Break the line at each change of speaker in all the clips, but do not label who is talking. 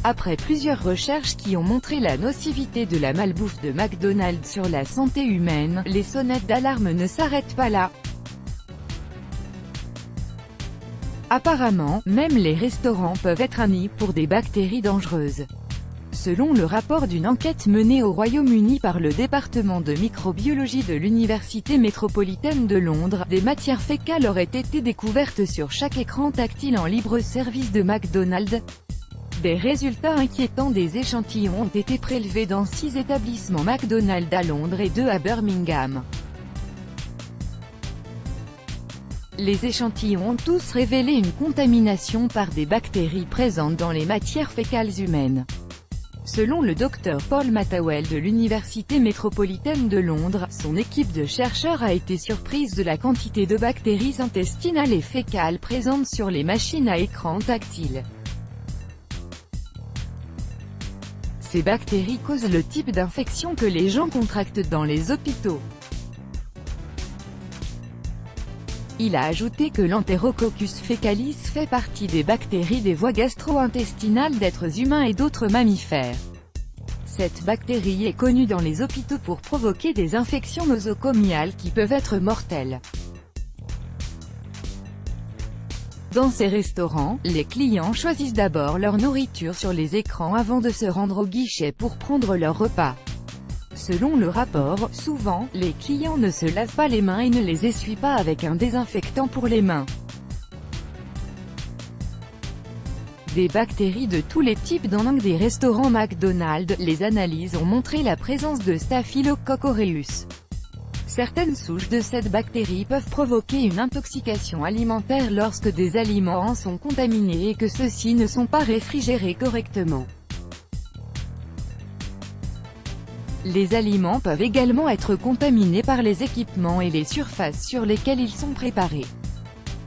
Après plusieurs recherches qui ont montré la nocivité de la malbouffe de McDonald's sur la santé humaine, les sonnettes d'alarme ne s'arrêtent pas là. Apparemment, même les restaurants peuvent être un nid pour des bactéries dangereuses. Selon le rapport d'une enquête menée au Royaume-Uni par le département de microbiologie de l'Université métropolitaine de Londres, des matières fécales auraient été découvertes sur chaque écran tactile en libre service de McDonald's. Des résultats inquiétants des échantillons ont été prélevés dans 6 établissements McDonald's à Londres et 2 à Birmingham. Les échantillons ont tous révélé une contamination par des bactéries présentes dans les matières fécales humaines. Selon le Dr Paul Matawell de l'Université métropolitaine de Londres, son équipe de chercheurs a été surprise de la quantité de bactéries intestinales et fécales présentes sur les machines à écran tactile. Ces bactéries causent le type d'infection que les gens contractent dans les hôpitaux. Il a ajouté que l'Enterococcus faecalis fait partie des bactéries des voies gastro-intestinales d'êtres humains et d'autres mammifères. Cette bactérie est connue dans les hôpitaux pour provoquer des infections nosocomiales qui peuvent être mortelles. Dans ces restaurants, les clients choisissent d'abord leur nourriture sur les écrans avant de se rendre au guichet pour prendre leur repas. Selon le rapport, souvent, les clients ne se lavent pas les mains et ne les essuient pas avec un désinfectant pour les mains. Des bactéries de tous les types dans l'un des restaurants McDonald's, les analyses ont montré la présence de Staphylococcus aureus. Certaines souches de cette bactérie peuvent provoquer une intoxication alimentaire lorsque des aliments en sont contaminés et que ceux-ci ne sont pas réfrigérés correctement. Les aliments peuvent également être contaminés par les équipements et les surfaces sur lesquelles ils sont préparés.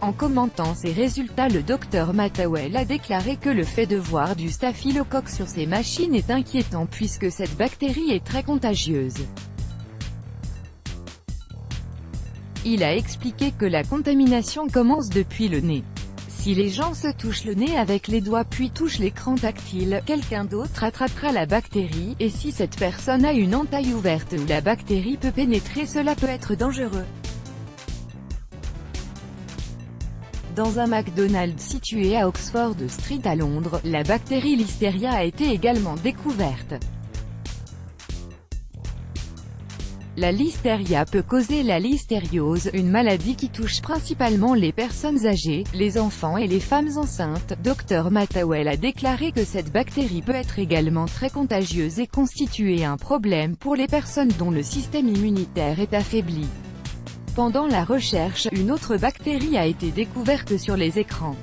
En commentant ces résultats, le Dr Matawell a déclaré que le fait de voir du staphylocoque sur ces machines est inquiétant puisque cette bactérie est très contagieuse. Il a expliqué que la contamination commence depuis le nez. Si les gens se touchent le nez avec les doigts puis touchent l'écran tactile, quelqu'un d'autre attrapera la bactérie, et si cette personne a une entaille ouverte où la bactérie peut pénétrer, cela peut être dangereux. Dans un McDonald's situé à Oxford Street à Londres, la bactérie Listeria a été également découverte. La listeria peut causer la listériose, une maladie qui touche principalement les personnes âgées, les enfants et les femmes enceintes. Dr Matawell a déclaré que cette bactérie peut être également très contagieuse et constituer un problème pour les personnes dont le système immunitaire est affaibli. Pendant la recherche, une autre bactérie a été découverte sur les écrans.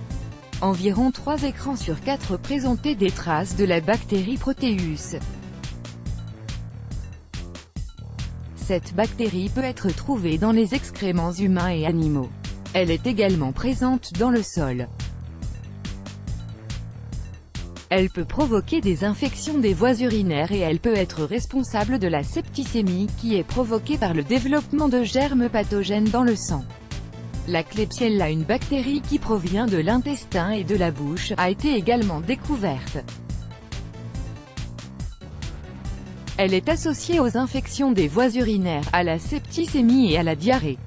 Environ 3 écrans sur 4 présentaient des traces de la bactérie Proteus. Cette bactérie peut être trouvée dans les excréments humains et animaux. Elle est également présente dans le sol. Elle peut provoquer des infections des voies urinaires et elle peut être responsable de la septicémie, qui est provoquée par le développement de germes pathogènes dans le sang. La Klebsiella, une bactérie qui provient de l'intestin et de la bouche, a été également découverte. Elle est associée aux infections des voies urinaires, à la septicémie et à la diarrhée.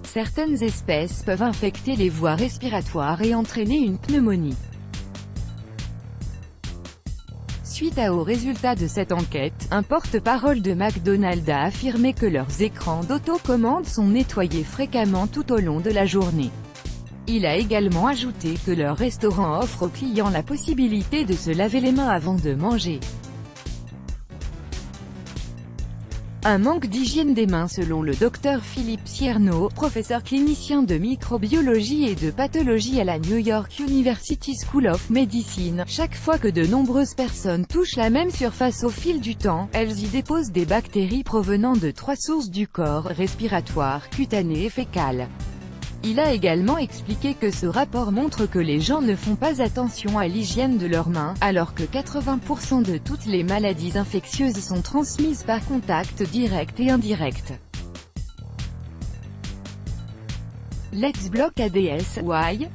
Certaines espèces peuvent infecter les voies respiratoires et entraîner une pneumonie. Suite aux résultats de cette enquête, un porte-parole de McDonald's a affirmé que leurs écrans d'autocommande sont nettoyés fréquemment tout au long de la journée. Il a également ajouté que leur restaurant offre aux clients la possibilité de se laver les mains avant de manger. Un manque d'hygiène des mains selon le Dr Philip Cierno, professeur clinicien de microbiologie et de pathologie à la New York University School of Medicine. Chaque fois que de nombreuses personnes touchent la même surface au fil du temps, elles y déposent des bactéries provenant de 3 sources du corps, respiratoire, cutané et fécal. Il a également expliqué que ce rapport montre que les gens ne font pas attention à l'hygiène de leurs mains, alors que 80% de toutes les maladies infectieuses sont transmises par contact direct et indirect. Let's block ADS. Why?